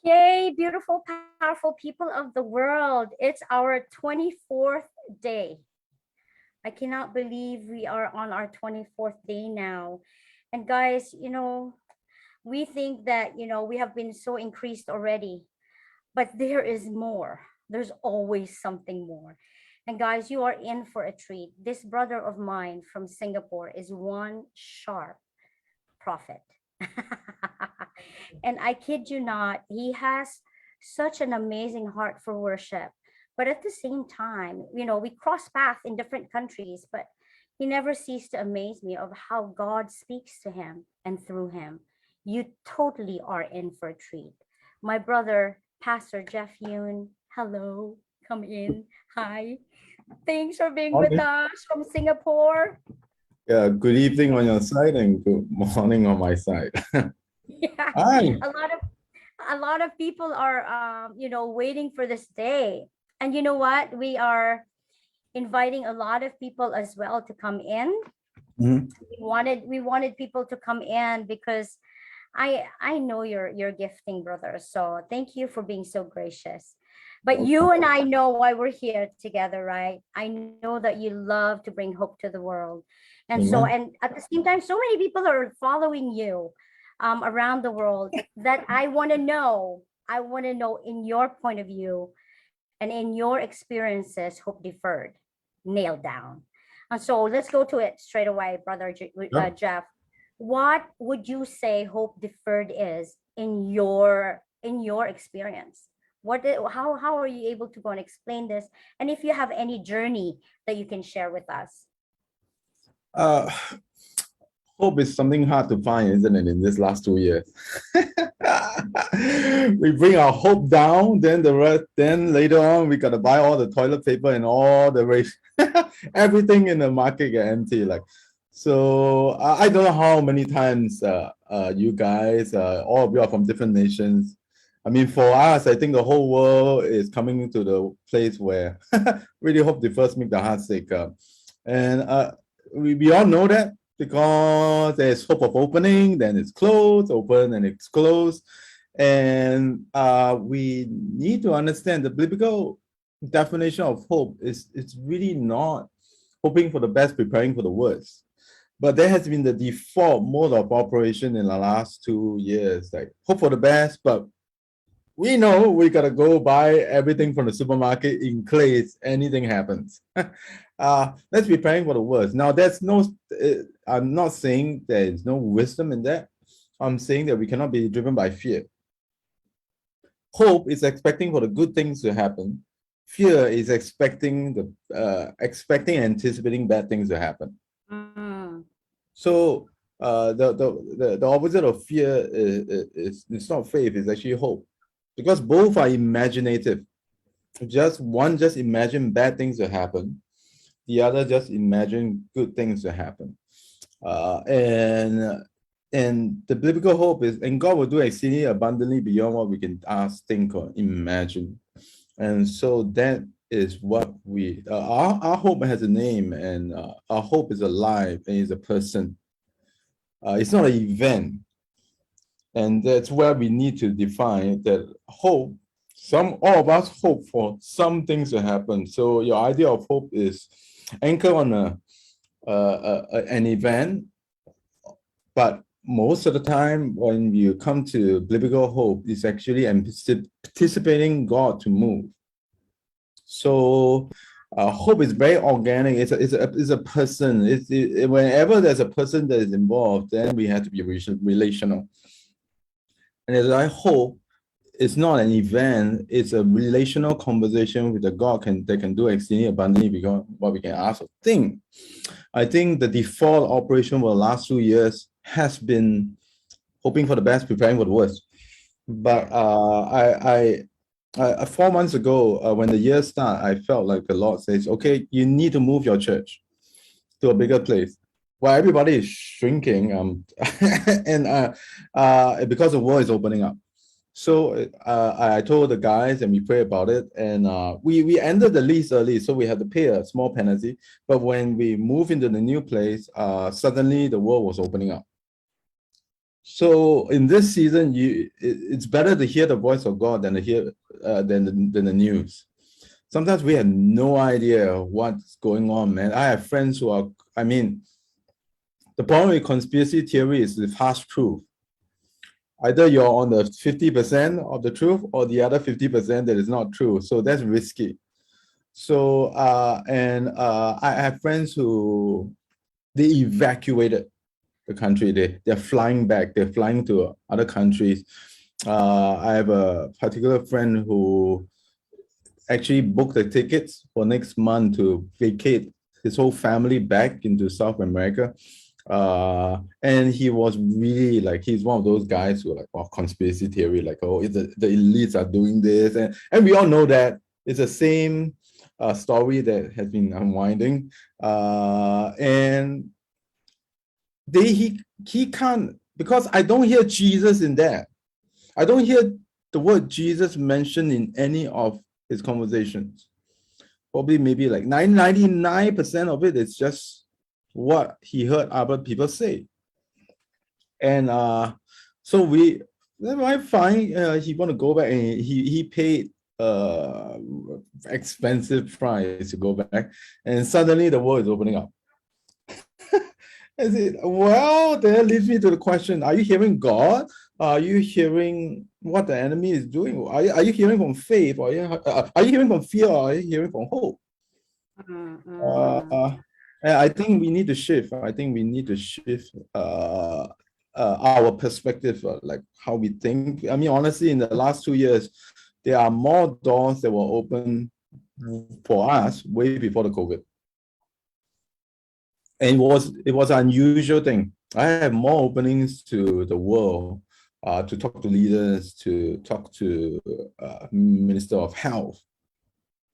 Yay, beautiful, powerful people of the world. It's our 24th day. I cannot believe we are on our 24th day now. And guys, we think that, we have been so increased already, but there is more. There's always something more. And guys, you are in for a treat. This brother of mine from Singapore is one sharp prophet. And I kid you not, he has such an amazing heart for worship. But at the same time, we cross paths in different countries, but he never ceased to amaze me of how God speaks to him and through him. You totally are in for a treat. My brother, Pastor Jeff Yuen, hello, come in. Hi. Thanks for being with Morning. us from Singapore. Yeah, good evening on your side and good morning on my side. Yeah, Hi. a lot of people are waiting for this day. And you know what? We are inviting a lot of people as well to come in. Mhm. We wanted people to come in because I know your gifting, brother. So thank you for being so gracious. But Okay. you and I know why we're here together, right? I know that you love to bring hope to the world. Amen. And at the same time, so many people are following you around the world that I want to know in your point of view and in your experiences, hope deferred, nailed down. And so let's go to it straight away, brother Sure. Jeff. What would you say hope deferred is in your experience? How are you able to go and explain this? And if you have any journey that you can share with us. Uh, Hope is something hard to find, isn't it, in this last 2 years? We bring our hope down, then the rest, then later on we gotta buy all the toilet paper and all the race, everything in the market get empty. So I don't know how many times you guys, all of you are from different nations. I mean, for us, I think the whole world is coming to the place where really hope the first make the heart sick. And we all know that because there's hope of opening, then it's closed, open, and it's closed. And we need to understand the biblical definition of hope is it's really not hoping for the best, preparing for the worst. But there has been the default mode of operation in the last 2 years, like hope for the best, but we know we gotta go buy everything from the supermarket in case anything happens. Let's be praying for the worst. Now, I'm not saying there is no wisdom in that. I'm saying that we cannot be driven by fear. Hope is expecting for the good things to happen. Fear is expecting and anticipating bad things to happen. Mm. So the opposite of fear is it's not faith, it's actually hope. Because both are imaginative. Just imagine bad things to happen. The other just imagine good things to happen. And the biblical hope is, and God will do exceedingly abundantly beyond what we can ask, think, or imagine. And so that is what our hope has a name, and our hope is alive and is a person. It's not an event. And that's where we need to define that hope. All of us hope for some things to happen. So your idea of hope is anchored on an event, but most of the time when you come to biblical hope, it's actually anticipating God to move. So hope is very organic. It's a person. Whenever there's a person that is involved, then we have to be relational. And as I hope, it's not an event, it's a relational conversation with a God that can do exceedingly abundantly beyond what we can ask or think. I think the default operation for the last 2 years has been hoping for the best, preparing for the worst. But 4 months ago, when the year started, I felt like the Lord says, okay, you need to move your church to a bigger place. Well, everybody is shrinking, and because the world is opening up. So I told the guys and we prayed about it, and we ended the lease early, so we had to pay a small penalty. But when we moved into the new place, suddenly the world was opening up. So in this season, it's better to hear the voice of God than to hear than the news. Sometimes we have no idea what's going on, man. I have friends who are, I mean, the problem with conspiracy theory is with harsh truth. Either you're on the 50% of the truth or the other 50% that is not true. So that's risky. So I have friends who they evacuated the country. They're flying back. They're flying to other countries. I have a particular friend who actually booked the tickets for next month to vacate his whole family back into South America. And he was really like, he's one of those guys who are like, oh, conspiracy theory, like, oh, the elites are doing this. And we all know that it's the same story that has been unwinding. And he can't, because I don't hear Jesus in there. I don't hear the word Jesus mentioned in any of his conversations. Probably maybe like 99% of it is just what he heard other people say. And so I find he want to go back, and he paid expensive price to go back, and suddenly the world is opening up. I said, well, that leads me to the question: are you hearing God? Are you hearing what the enemy is doing? Are you hearing from faith? Or are you hearing from fear? Or are you hearing from hope? And I think we need to shift. I think we need to shift our perspective, like how we think. I mean, honestly, in the last 2 years, there are more doors that were open for us way before the COVID. And it was an unusual thing. I have more openings to the world, to talk to leaders, to talk to Minister of Health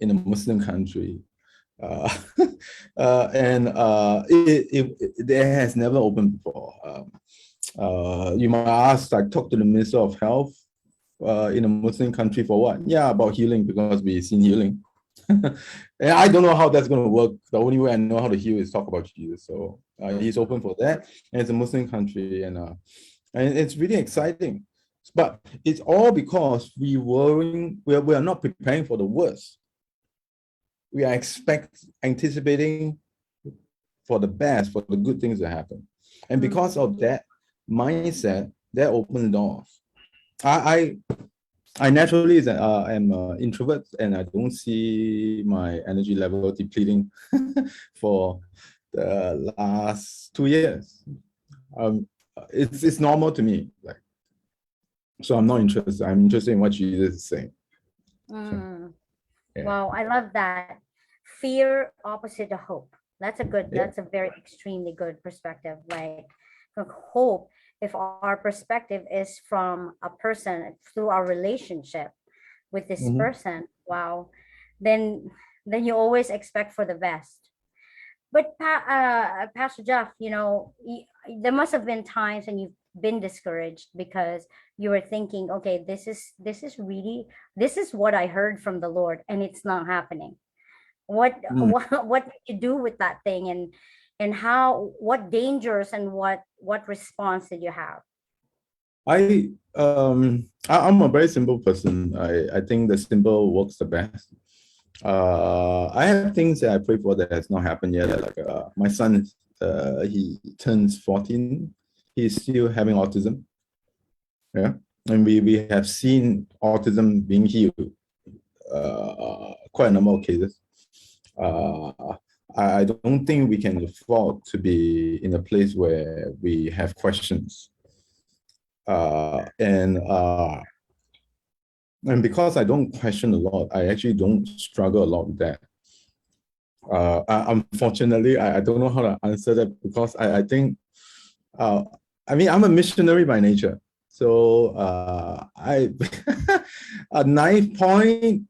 in a Muslim country. It has never opened before. You might ask, like, talk to the Minister of Health in a Muslim country for what? Yeah, about healing, because we've seen healing. And I don't know how that's going to work. The only way I know how to heal is talk about Jesus. So he's open for that, and it's a Muslim country, and it's really exciting. But it's all because we are not preparing for the worst. We are anticipating for the best, for the good things to happen, and because of that mindset, that opens doors. I naturally am an introvert, and I don't see my energy level depleting for the last 2 years. It's normal to me. Like, so I'm not interested. I'm interested in what Jesus is saying. Yeah. Wow, I love that. Fear opposite of hope. That's a very extremely good perspective. Like hope, if our perspective is from a person through our relationship with this person, wow, then you always expect for the best. But Pastor Jeff, there must have been times when you've been discouraged because you were thinking, okay, this is what I heard from the Lord, and it's not happening. What did you do with that thing, and what dangers and what response did you have? I'm a very simple person. I think the simple works the best. I have things that I pray for that has not happened yet. Like my son, he turns 14. He's still having autism. Yeah, and we have seen autism being healed, quite a number of cases. I don't think we can afford to be in a place where we have questions. And because I don't question a lot, I actually don't struggle a lot with that. Unfortunately, I don't know how to answer that, because I think, I mean, I'm a missionary by nature. So a knife point,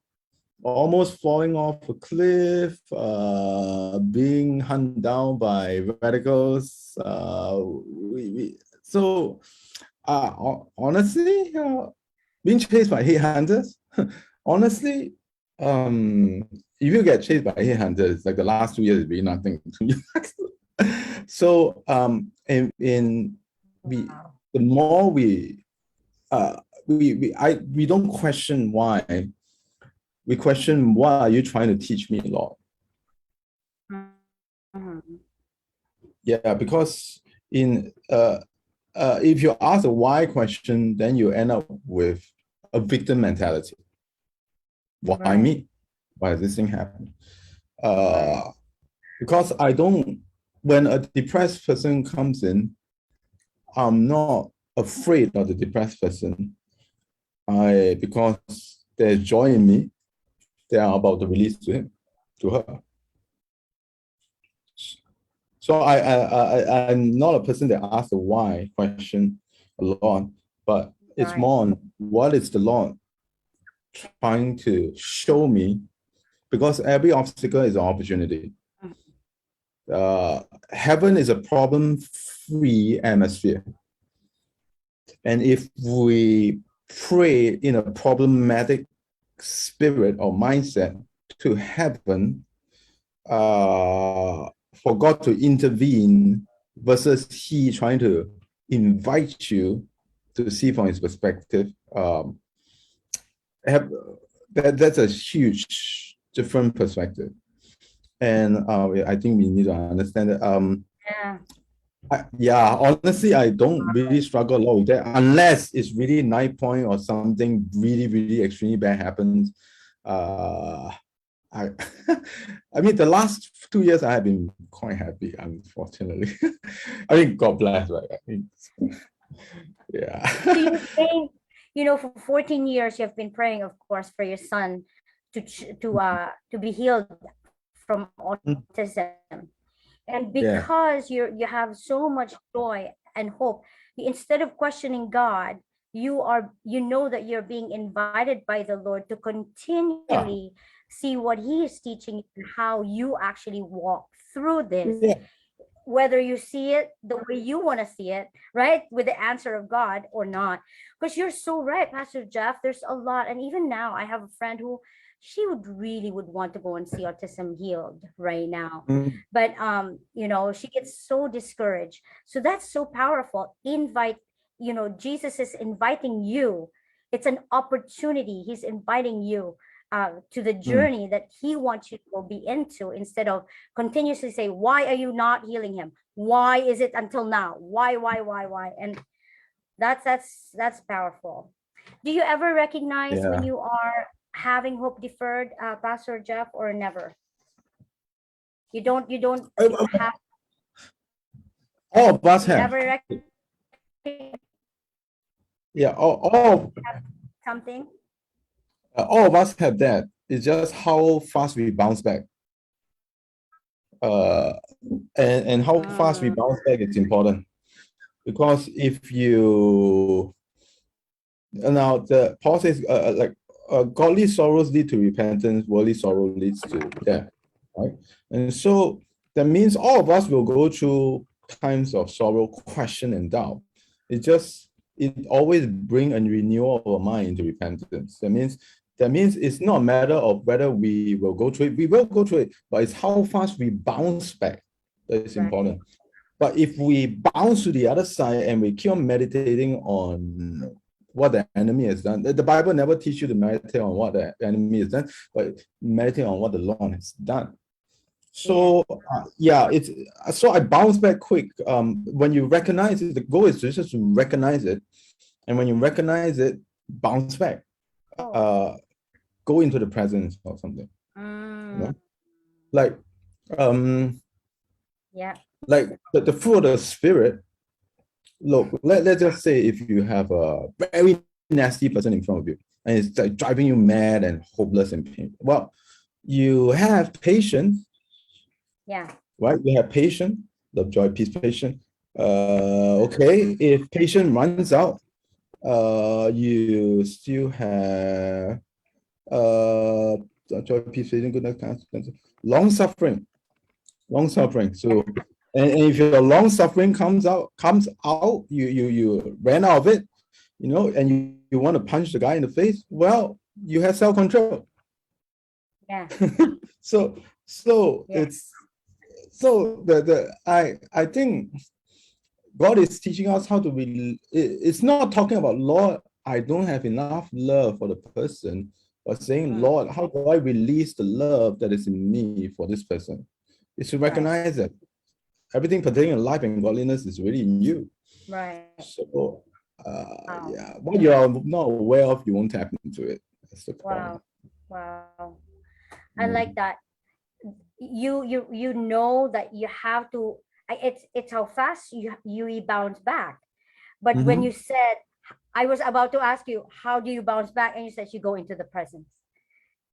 almost falling off a cliff, being hunted down by radicals. Honestly, being chased by hate hunters, honestly, if you get chased by hate hunters, like the last 2 years, it'd be nothing to you. So, the the more we don't question why. We question, what are you trying to teach me, Lord? Yeah, because if you ask a why question, then you end up with a victim mentality. Why me? Why is this thing happening? Because when a depressed person comes in, I'm not afraid of the depressed person. Because there's joy in me, they are about to release to him, to her. So I'm not a person that asks the why question a lot, but it's more on what is the Lord trying to show me, because every obstacle is an opportunity. Heaven is a problem-free atmosphere. And if we pray in a problematic spirit or mindset to heaven, for God to intervene versus he trying to invite you to see from his perspective, that's a huge different perspective. And I think we need to understand that. Honestly, I don't really struggle a lot with that unless it's really 9 point or something really, really extremely bad happens. I mean, the last 2 years I have been quite happy, unfortunately. I mean, God bless, right? I mean, yeah. So you're saying, for 14 years you've been praying, of course, for your son to be healed from autism, and because you have so much joy and hope, instead of questioning God, you know that you're being invited by the Lord to continually see what he is teaching you and how you actually walk through this, whether you see it the way you want to see it, right, with the answer of God or not. Because you're so right, Pastor Jeff, there's a lot. And even now I have a friend who she would want to go and see autism healed right now, but she gets so discouraged. So that's so powerful. Jesus is inviting you. It's an opportunity. He's inviting you to the journey that he wants you to be into, instead of continuously say, why are you not healing him? Why is it until now? Why? And that's powerful. Do you ever recognize when you are having hope deferred, Pastor Jeff, or never? You don't have all of us have. never something. All of us have that. It's just how fast we bounce back. And how fast we bounce back is important. Because if you now the Paul says godly sorrows lead to repentance, worldly sorrow leads to death, right? And so that means all of us will go through times of sorrow, question, and doubt. It always brings a renewal of our mind to repentance. That means it's not a matter of whether we will go through it. We will go through it, but it's how fast we bounce back that is important. But if we bounce to the other side and we keep on meditating on what the enemy has done, the Bible never teaches you to meditate on what the enemy has done, but meditate on what the Lord has done. So so I bounce back quick. When you recognize it, the goal is just to recognize it, and when you recognize it, bounce back. Go into the presence or something. Like the fruit of the Spirit. Look, let's just say if you have a very nasty person in front of you and it's like driving you mad and hopeless and painful. Well, you have patience. Right? You have patience, love, joy, peace, patience. Okay, if patience runs out, you still have joy, peace, patience, goodness, kindness, long suffering. So, and if your long suffering comes out, you ran out of it, and you want to punch the guy in the face. Well, you have self-control. So it's so I think God is teaching us how to be. It's not talking about, Lord, I don't have enough love for the person, but saying, Mm, Lord, how do I release the love that is in me for this person? It's to right, recognize that everything pertaining to life and godliness is really in you. right. So, Wow, yeah, what you are not aware of, you won't tap into it. That's the point. wow, wow. I like Mm. that. You know that you have to. It's how fast you bounce back. But when you Mhm. said, I was about to ask you, how do you bounce back? And you said you go into the presence.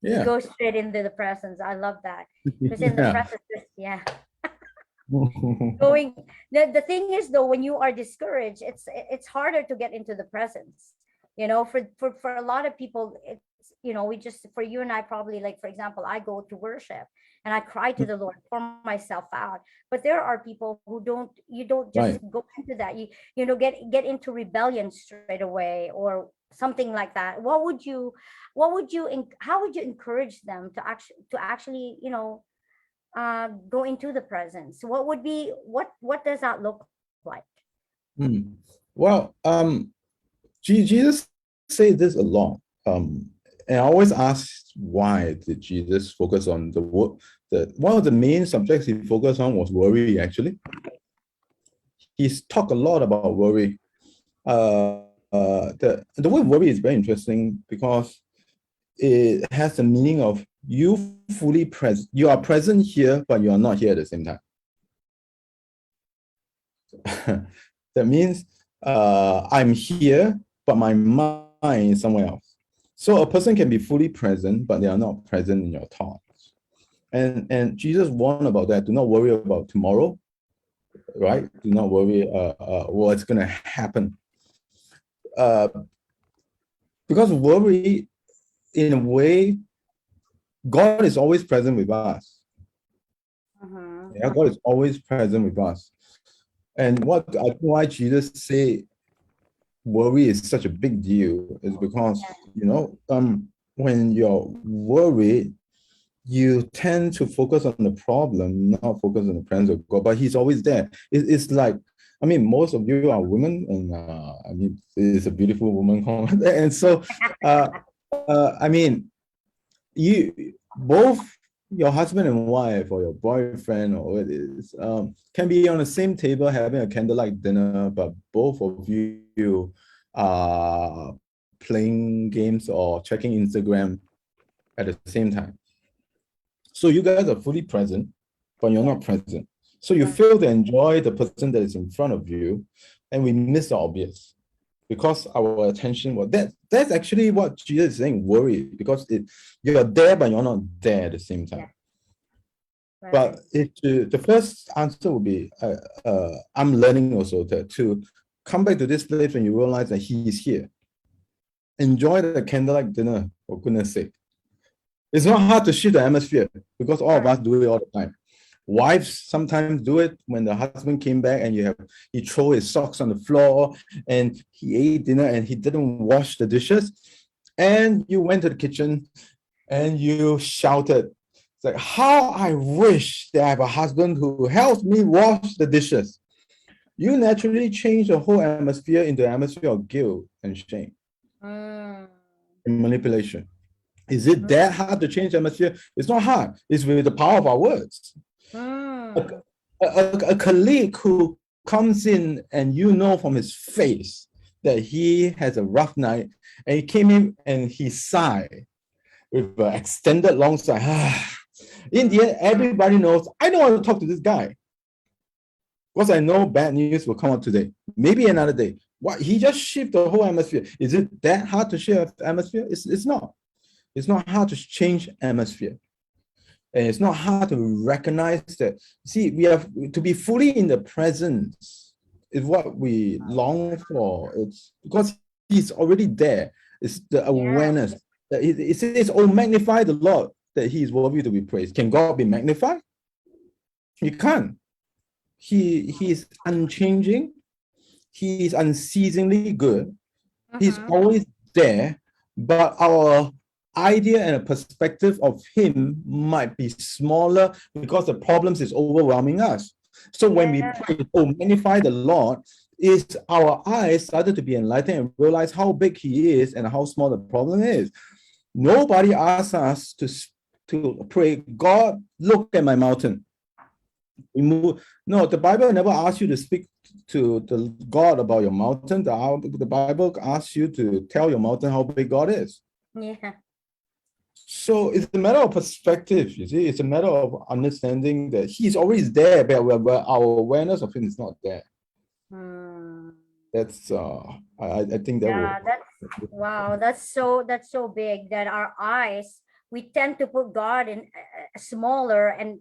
You Yeah. go straight into the presence. I love that. Because in the Yeah. presence, yeah. Going the thing is though, when you are discouraged, it's harder to get into the presence. For a lot of people, it's we just, for you and I, probably, like, for example, I go to worship and I cry to the Lord, pour myself out. But there are people who don't, you don't just Right. go into that, get into rebellion straight away, or something like that. How would you encourage them to actually go into the presence? What does that look like? Mm. Well, Jesus said this a lot. And I always ask, why did Jesus focus on the word? One of the main subjects he focused on was worry, actually. He's talked a lot about worry. The word worry is very interesting because it has the meaning of you fully present. You are present here, but you are not here at the same time. That means I'm here, but my mind is somewhere else. So a person can be fully present, but they are not present in your thoughts. And Jesus warned about that. Do not worry about tomorrow, right? Do not worry what's going to happen. Uh, because worry, in a way, God is always present with us. Mm-hmm. Yeah, God is always present with us. And why Jesus say worry is such a big deal is because, Yeah. when you're worried, you tend to focus on the problem, not focus on the presence of God. But He's always there. It's like, I mean, most of you are women, and I mean, it's a beautiful woman, and so, I mean, you both, your husband and wife, or your boyfriend, or what it is, can be on the same table having a candlelight dinner, but both of you are playing games or checking Instagram at the same time. So you guys are fully present, but you're Yeah. not present. So you Mm. fail to enjoy the person that is in front of you, and we miss the obvious because our attention was that's actually what Jesus is saying, worry, because you're there, but you're not there at the same Yeah. time. Right. But the first answer would be, I'm learning also to come back to this place when you realize that He's here. Enjoy the candlelight dinner, for goodness sake. It's not hard to shift the atmosphere because all of Correct. us do it all the time. Wives sometimes do it when the husband came back and he throw his socks on the floor and he ate dinner and he didn't wash the dishes. And you went to the kitchen and you shouted, it's like, how I wish that I have a husband who helps me wash the dishes. You naturally change the whole atmosphere into an atmosphere of guilt and shame Mm. and manipulation. Is it Mm. that hard to change the atmosphere? It's not hard. It's with the power of our words. A, Mm. a colleague who comes in and you know from his face that he has a rough night, and he came in and he sighed with an extended long sigh. In the Mm. end, everybody knows I don't want to talk to this guy because I know bad news will come up today. Maybe another day. What, he just shifted the whole atmosphere. Is it that hard to shift atmosphere? It's not. It's not hard to change atmosphere. And it's not hard to recognize that. See, we have to be fully in the presence is what we long for. It's because He's already there. It's the Yeah. awareness that it says, "Oh, magnify the Lord, that He is worthy to be praised." Can God be magnified? He can't. He is unchanging. He is unceasingly good. He's Mm-hmm. always there, but our idea and a perspective of Him might be smaller because the problems is overwhelming us. So when we Yeah. pray, oh, magnify the Lord, is our eyes started to be enlightened and realize how big He is and how small the problem is. Nobody asks us to pray, God, look at my mountain. No, the Bible never asks you to speak to the God about your mountain. The Bible asks you to tell your mountain how big God is. Yeah. So it's a matter of perspective, you see. It's a matter of understanding that He's always there, but our awareness of Him is not there. Hmm. That's I think that Yeah, will. that's wow. That's so big that our eyes, we tend to put God in smaller and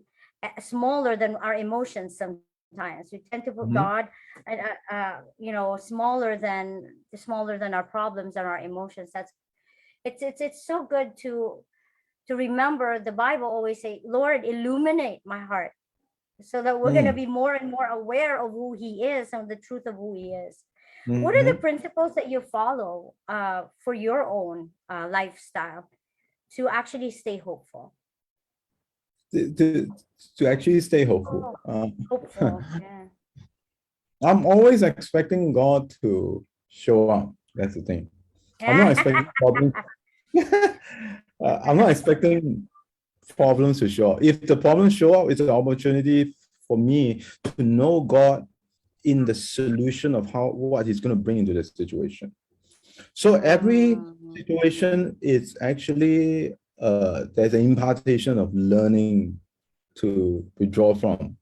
smaller than our emotions. Sometimes we tend to put God, Mhm. smaller than our problems and our emotions. That's it's so good to remember. The Bible always say, Lord, illuminate my heart, so that we're going to Mm. be more and more aware of who He is and the truth of who He is. What are the Mhm. principles that you follow for your own lifestyle to actually stay hopeful? To, to actually stay hopeful. Oh, hopeful. Yeah. I'm always expecting God to show up. That's the thing. I'm not expecting problems. I'm not expecting problems to show up. If the problems show up, it's an opportunity for me to know God in the solution of what He's going to bring into the situation. So every Mm, situation is actually there's an impartation of learning to withdraw from.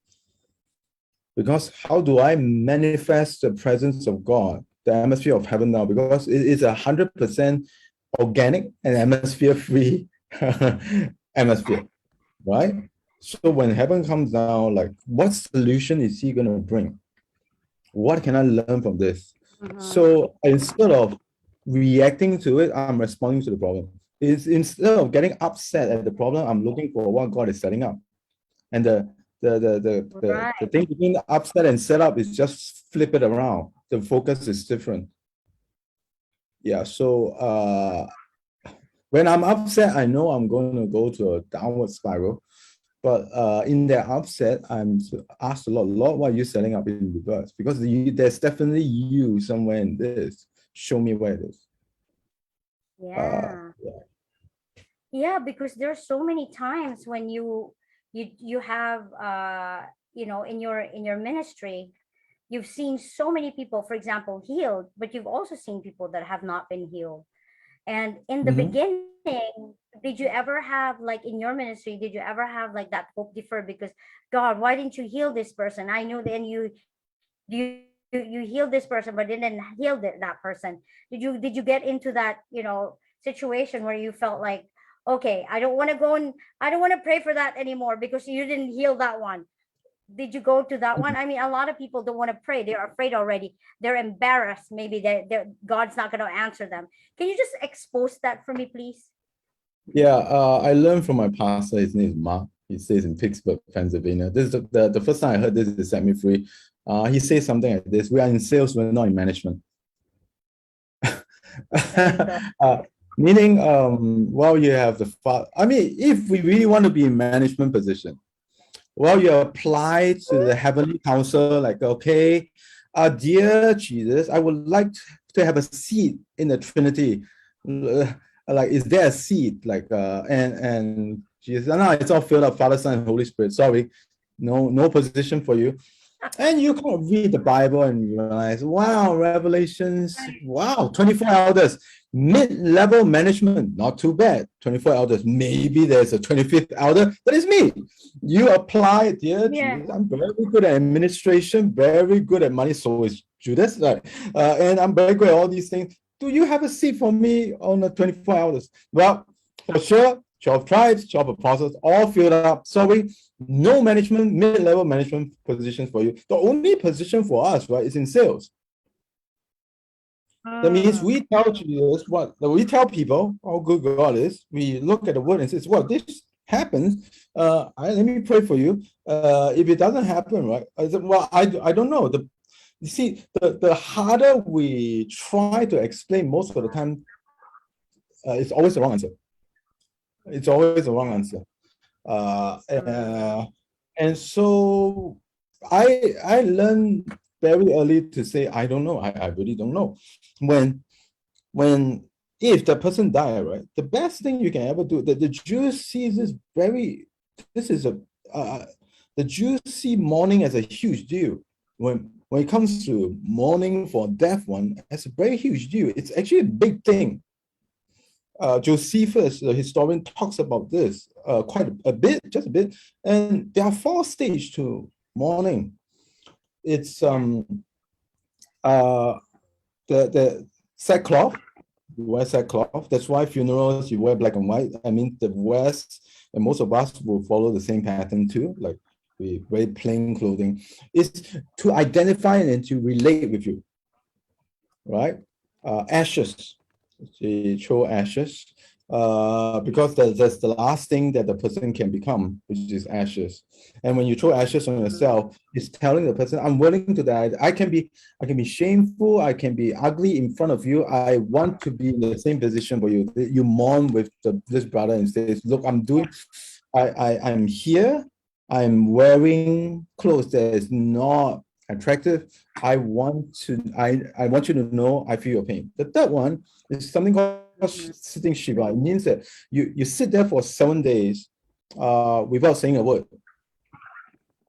Because how do I manifest the presence of God, the atmosphere of heaven now? Because it is 100% organic and atmosphere-free atmosphere, right? So when heaven comes down, like what solution is He going to bring? What can I learn from this? mhm. So instead of reacting to it, I'm responding to the problem. Is instead of getting upset at the problem, I'm looking for what God is setting up. And the Right. thing between upset and setup is just flip it around. The focus is different. Yeah. So when I'm upset, I know I'm going to go to a downward spiral. But in that upset, I'm asked a lot, Lord, why are you setting up in reverse? Because there's definitely you somewhere in this. Show me where it is. Uh, Yeah. Yeah, because there's so many times when you have in your ministry, you've seen so many people, for example, healed, but you've also seen people that have not been healed. And in the mhm. beginning, did you ever have, like, in your ministry, did you ever have like that hope deferred because, God, why didn't you heal this person? I know then you healed this person but didn't heal that person. Did you get into that, situation where you felt like, okay, I don't want to pray for that anymore because you didn't heal that one? Did you go to that one? I mean, a lot of people don't want to pray. They're afraid already. They're embarrassed. Maybe God's not going to answer them. Can you just expose that for me, please? Yeah, I learned from my pastor. His name is Mark. He stays in Pittsburgh, Pennsylvania. This is the first time I heard this. It set me free. He says something like this: "We are in sales, we're not in management." There you go. uh, Meaning, well, you have I mean, if we really want to be in management position, well, you apply to the heavenly council, like, okay, dear Jesus, I would like to have a seat in the Trinity. Like, is there a seat? Like, and Jesus, no, it's all filled up, Father, Son, and Holy Spirit. Sorry, no position for you. And you kind of read the Bible and you realize, wow, Revelations, wow, 24 elders, mid-level management, not too bad. 24 elders, maybe there's a 25th elder, that is me. You apply, dear Yeah. Jesus, I'm very good at administration, very good at money, so is Judas, right? And I'm very good at all these things. Do you have a seat for me on the 24 elders? Well, for sure, 12 tribes, 12 apostles, all filled up. Sorry, no management, mid-level management positions for you. The only position for us, right, is in sales. That means Mm, we tell Jesus we tell people how good God is. We look at the word and says, well, this happens. Let me pray for you. If it doesn't happen, right? I said, well, I don't know. You see, the harder we try to explain, most of the time, it's always the wrong answer. It's always the wrong answer. Uh, mm, uh, and so I learned very early to say I don't know. I really don't know. When if the person die, right, the best thing you can ever do, the Jews sees this very, this is a the Jews see mourning as a huge deal. When it comes to mourning for death one, it's a very huge deal. It's actually a big thing. Josephus, the historian, talks about this quite a bit, just a bit. And there are 4 stages to mourning. It's the sackcloth. You wear sackcloth. That's why funerals you wear black and white. I mean, the West and most of us will follow the same pattern too. Like we wear plain clothing. It's to identify and to relate with you, right? Ashes. They throw ashes because that's the last thing that the person can become, which is ashes. And when you throw ashes on yourself, it's telling the person, I'm willing to die. I can be shameful, I can be ugly in front of you. I want to be in the same position for you. You mourn with this brother and says, look, I'm here, I'm wearing clothes that is not attractive. I want you to know I feel your pain. The third one is something called sitting Shiva. It means that you sit there for 7 days without saying a word.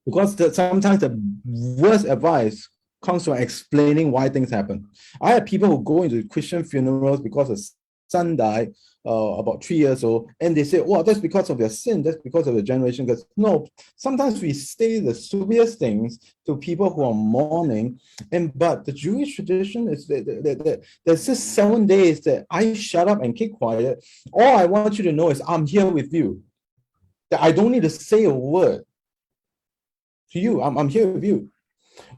Because sometimes the worst advice comes from explaining why things happen. I have people who go into Christian funerals because a son died about 3 years old, and they say, well, that's because of their sin, that's because of the generation. Because no, sometimes we say the stupidest things to people who are mourning, but the Jewish tradition is that there's just 7 days that I shut up and keep quiet. All I want you to know is I'm here with you, that I don't need to say a word to you. I'm here with you.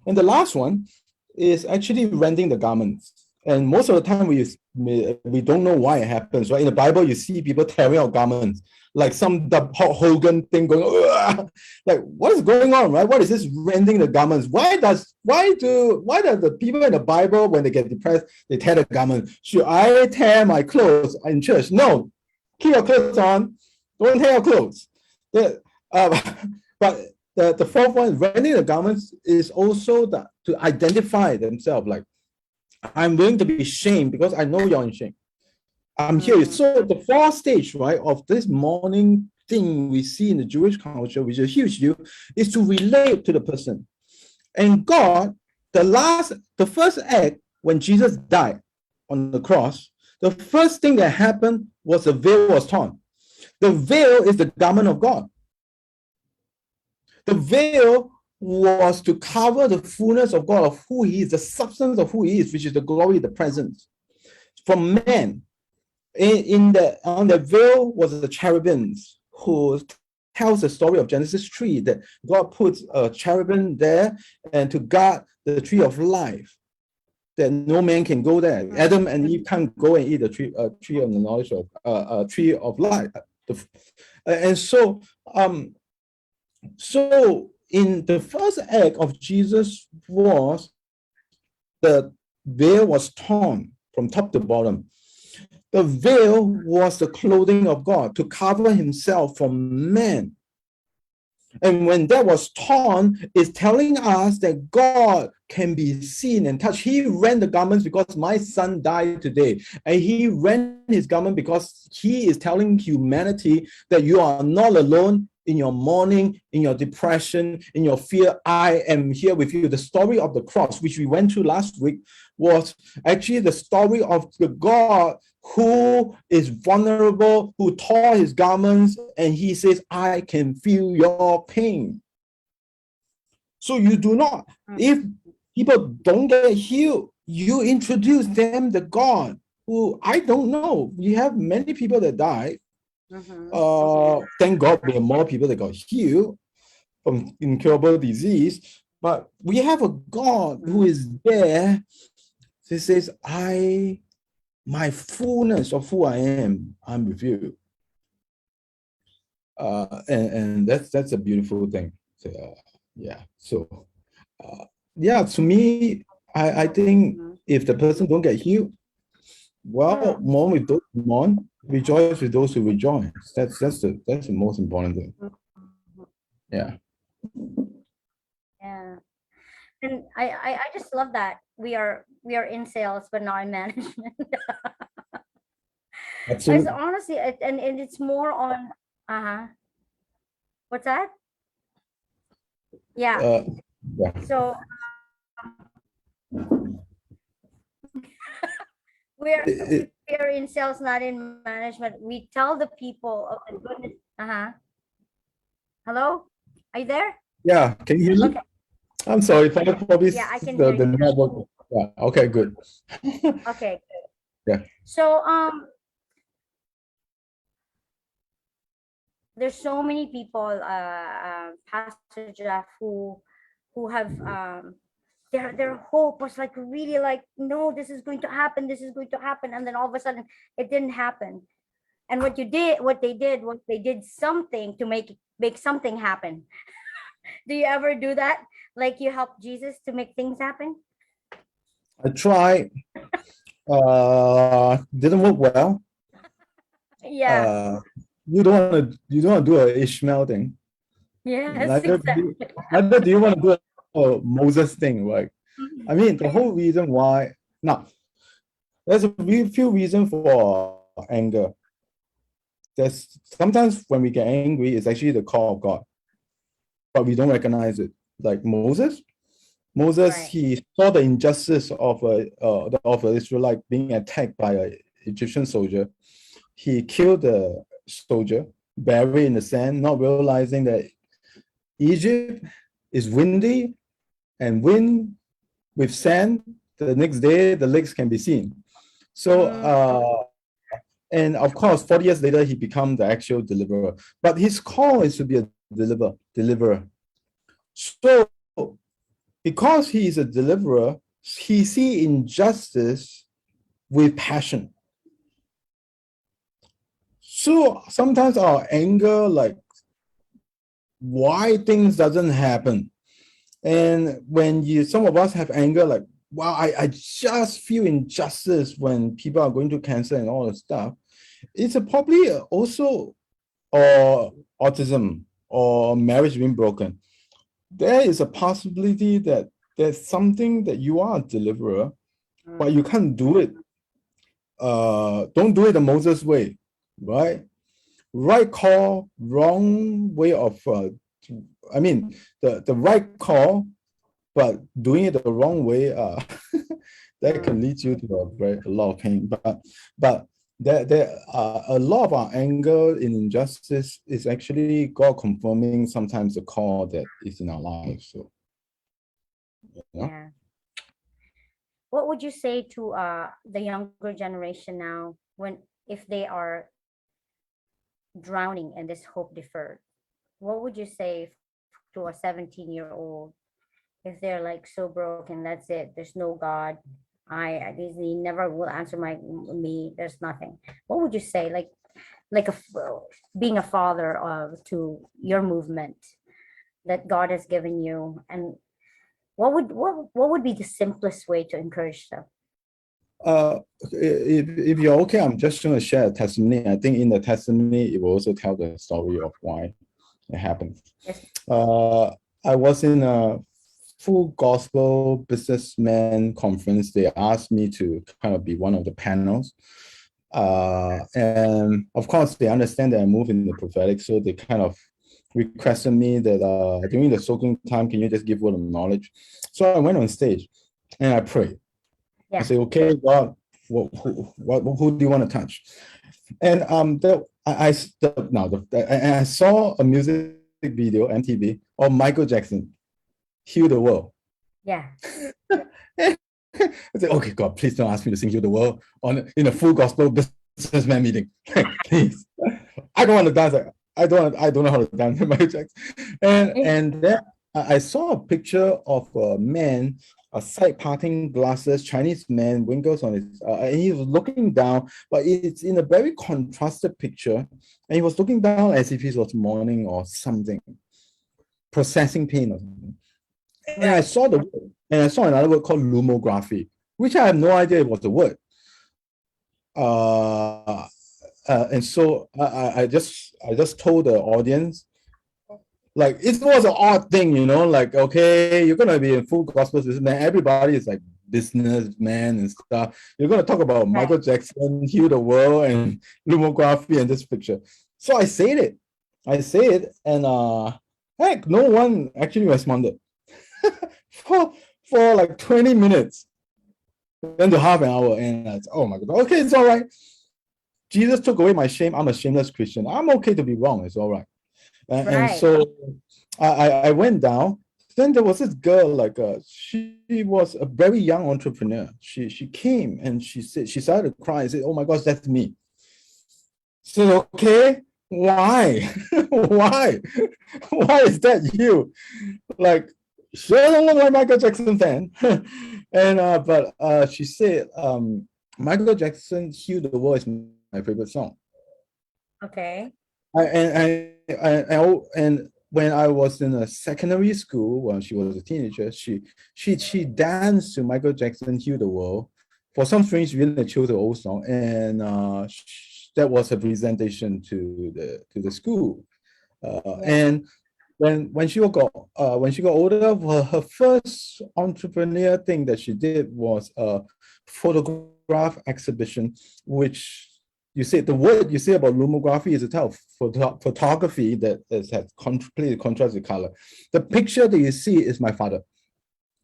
And the last one is actually rending the garments. And most of the time we don't know why it happens, right? In the Bible, you see people tearing out garments, like some the Hulk Hogan thing going, ugh! Like what is going on, right? What is this rending the garments? Why do the people in the Bible, when they get depressed, they tear the garment? Should I tear my clothes in church? No, keep your clothes on, don't tear your clothes. But the fourth one, rending the garments, is also to identify themselves, like I'm willing to be shamed because I know you're in shame. I'm here. So the 4th stage, right, of this mourning thing we see in the Jewish culture, which is a huge deal, is to relate to the person. And God, the first act when Jesus died on the cross, the first thing that happened was the veil was torn. The veil is the garment of God. The veil was to cover the fullness of God, of who he is, the substance of who he is, which is the glory, the presence. From man, on the veil was the cherubims, who tells the story of Genesis 3, that God puts a cherubim there and to guard the tree of life, that no man can go there. Adam and Eve can't go and eat the tree of the knowledge of tree of life. And so in the first act of Jesus was the veil was torn from top to bottom. The veil was the clothing of God to cover himself from man. And when that was torn, it's telling us that God can be seen and touched. He rent the garments because my son died today. And he rent his garment because he is telling humanity that you are not alone in your mourning, in your depression, in your fear. I am here with you. The story of the cross, which we went through last week, was actually the story of the God who is vulnerable, who tore his garments, and he says, I can feel your pain. So you do not, if people don't get healed, you introduce them to God, who I don't know. We have many people that died. Thank God we have more people that got healed from incurable disease, but we have a God who is there. He says, my fullness of who I am, I'm with you. And that's a beautiful thing. So, yeah. So, to me, I think if the person don't get healed, well, mourn with those who mourn, rejoice with those who rejoice. That's the most important thing. Yeah. Yeah. And I just love that we are in sales but not in management. It's Absolutely. honestly and it's more on uh-huh. What's that? Yeah. Uh, yeah. So we're It- we're in sales, not in management. We tell the people of the goodness. Uh-huh. Hello? Are you there? yeah. Can you hear me? Okay. I'm sorry. Probably Yeah, I can the, hear the you now. network. Yeah. Okay. Good. Okay. Yeah. So there's so many people, Pastor Jeff, who have their hope was like really like, no, this is going to happen, this is going to happen, and then all of a sudden it didn't happen. And what they did something to make something happen. Do you ever do that? Like you help Jesus to make things happen? I tried. Didn't work well. Yeah. Uh, you don't want to do a Ishmael thing. Yes, Neither do you, exactly. neither do you want to do a Moses thing, right? I Mhm. mean, the whole reason why now there's a few reasons for anger. There's sometimes when we get angry, it's actually the call of God, but we don't recognize it. Like Moses, Right. he saw the injustice of an Israelite being attacked by an Egyptian soldier. He killed the soldier, buried in the sand, not realizing that Egypt is windy and wind with sand. The next day, the lakes can be seen. So, Mm, and of course, 40 years later, he became the actual deliverer. But his call is to be a deliverer. So, because he is a deliverer, he see injustice with passion. So sometimes our anger, like why things doesn't happen, and when some of us have anger, like wow, I just feel injustice when people are going to cancer and all the stuff. It's probably also or autism or marriage being broken. There is a possibility that there's something that you are a deliverer, but you mm, can't do it. Don't do it the Moses way, right? Right call, wrong way of. I mean, the right call, but doing it the wrong way, that can mm. lead you to a lot of pain. But there a lot of our anger in injustice is actually God confirming sometimes the call that is in our lives. So you know, Yeah. What would you say to the younger generation now when if they are drowning in this hope deferred? What would you say to a 17-year-old if they're like so broken? That's it. There's no God. I Disney never will answer me. There's nothing. What would you say? Like being a father of to your movement that God has given you, and what would be the simplest way to encourage them? if you're okay, I'm just going to share a testimony. I think in the testimony, it will also tell the story of why it happened. Yes. Uh, I was in a full gospel businessman conference. They asked me to kind of be one of the panels. And of course, they understand that I move in the prophetic, so they kind of requested me that during the soaking time, can you just give word of knowledge? So I went on stage and I prayed. I Yeah. say, okay, God, who do you want to touch? And I saw a music video, MTV, of Michael Jackson, Heal the World. Yeah. I said, okay, God, please don't ask me to sing Heal the World in a full gospel businessman meeting. Please. I don't want to dance. I don't know how to dance Michael Jackson. And then I saw a picture of a man, a side parting glasses, Chinese man, winkles on his, and he was looking down, but it's in a very contrasted picture, and he was looking down as if he was mourning or something, processing pain or something. And Right. I saw another word called lumography, which I have no idea it was the word. And so I just told the audience, Like it was an odd thing, like, okay, you're gonna be in full gospel man. Everybody is like businessman and stuff. You're gonna talk about Right. Michael Jackson, heal the world, and lumography and this picture. So I said it. And heck, no one actually responded for like 20 minutes, then to half an hour, and I said, oh my god, okay, it's all right. Jesus took away my shame. I'm a shameless Christian. I'm okay to be wrong. It's all right. And Right. so I went down. Then there was this girl, like she was a very young entrepreneur. She came and she started to cry and said, "Oh my gosh, that's me." So okay, why? Why? Why is that you? Like, sure don't look like Michael Jackson fan. And but she said, Michael Jackson "Heal the World" is my favorite song. Okay. And when I was in a secondary school, when she was a teenager, she danced to Michael Jackson "Heal the World." For some strange reason, they chose the old song, and that was a presentation to the school. Yeah. And when she got older, her first entrepreneur thing that she did was a photograph exhibition, which you say the word you say about lumography is a type of photography that has completely contrasted color. The picture that you see is my father,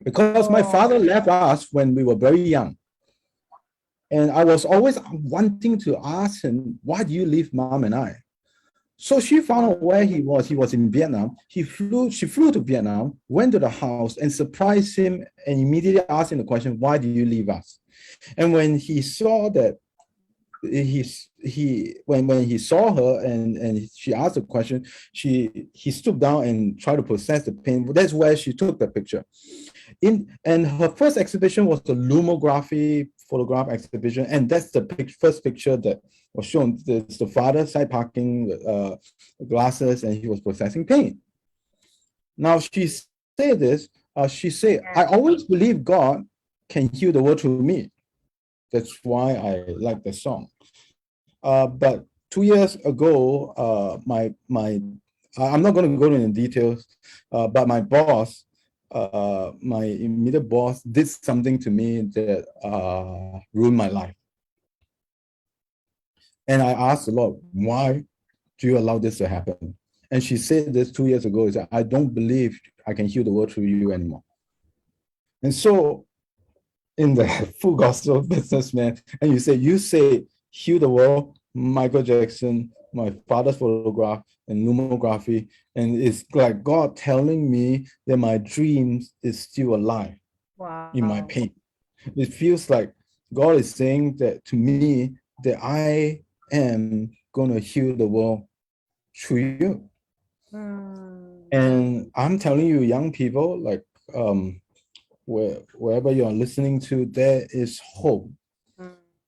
because my father left us when we were very young. And I was always wanting to ask him, why do you leave mom and I? So she found out where he was. He was in Vietnam. She flew to Vietnam, went to the house and surprised him and immediately asked him the question, why do you leave us? And when he saw that, when he saw her and she asked the question, he stooped down and tried to process the pain. That's where she took the picture. And her first exhibition was the lumography photograph exhibition, and that's the first picture that was shown. It's the father side parking glasses, and he was processing pain. Now she said this. She said, "I always believe God can heal the world through me. That's why I like the song." But 2 years ago, I'm not going to go into details, but my boss, my immediate boss, did something to me that ruined my life. And I asked the Lord, why do you allow this to happen? And she said this 2 years ago, is that I don't believe I can heal the world through you anymore. And so in the full gospel businessman, and you say heal the world, Michael Jackson, my father's photograph, and lumography, and it's like God telling me that my dreams is still alive. Wow. In my pain. It feels like God is saying that to me that I am gonna heal the world through you. And I'm telling you, young people, like wherever you are listening to, there is hope.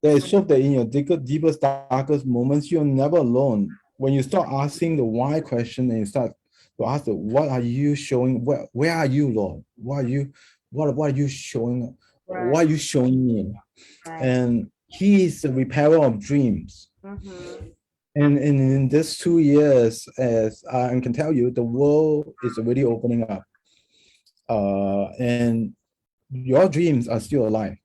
There is hope that in your deepest, darkest moments, you're never alone. When you start asking the why question and you start to ask the what are you showing? Where are you, Lord? What are you showing? What are you showing me? And He is the repairer of dreams. And in this 2 years, as I can tell you, the world is already opening up. And your dreams are still alive.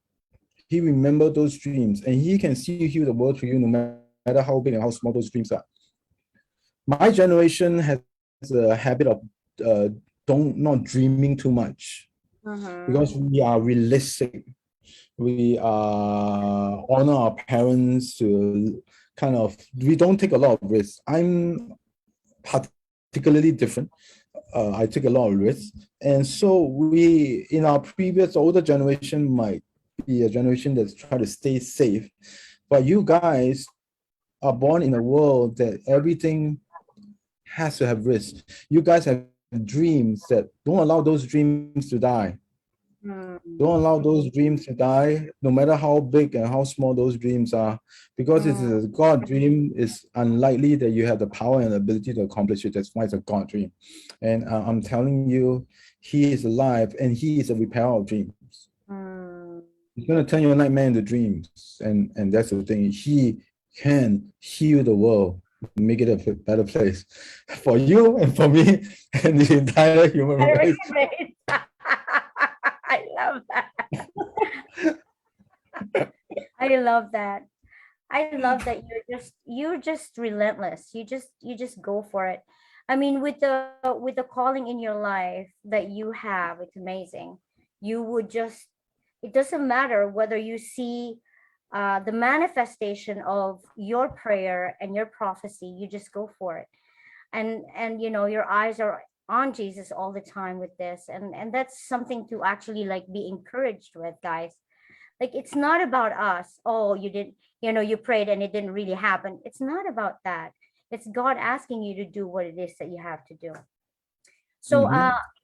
He remembers those dreams, and He can see you heal the world through you, no matter how big and how small those dreams are. My generation has a habit of not dreaming too much, because we are realistic. We honor our parents to we don't take a lot of risks. I'm particularly different. I take a lot of risks. And so we, in our previous older generation, might be a generation that's trying to stay safe. But you guys are born in a world that everything has to have risk. You guys have dreams that don't allow those dreams to die. Don't allow those dreams to die, no matter how big and how small those dreams are. Because it's a God dream, it's unlikely that you have the power and ability to accomplish it. That's why it's a God dream. And I'm telling you, He is alive and He is a repairer of dreams. He's going to turn your nightmare into dreams. And that's the thing. He can heal the world make it a better place for you and for me and the entire human race. Right. I love that. I love that. I love that you're just relentless. You just go for it. I mean, with the calling in your life that you have, it's amazing. You would just, it doesn't matter whether you see the manifestation of your prayer and your prophecy, you just go for it. And your eyes are on Jesus all the time with this, and that's something to actually like be encouraged with, guys. Like, it's not about us. Oh, you didn't, you prayed and it didn't really happen. It's not about that. It's God asking you to do what it is that you have to do. So Mhm.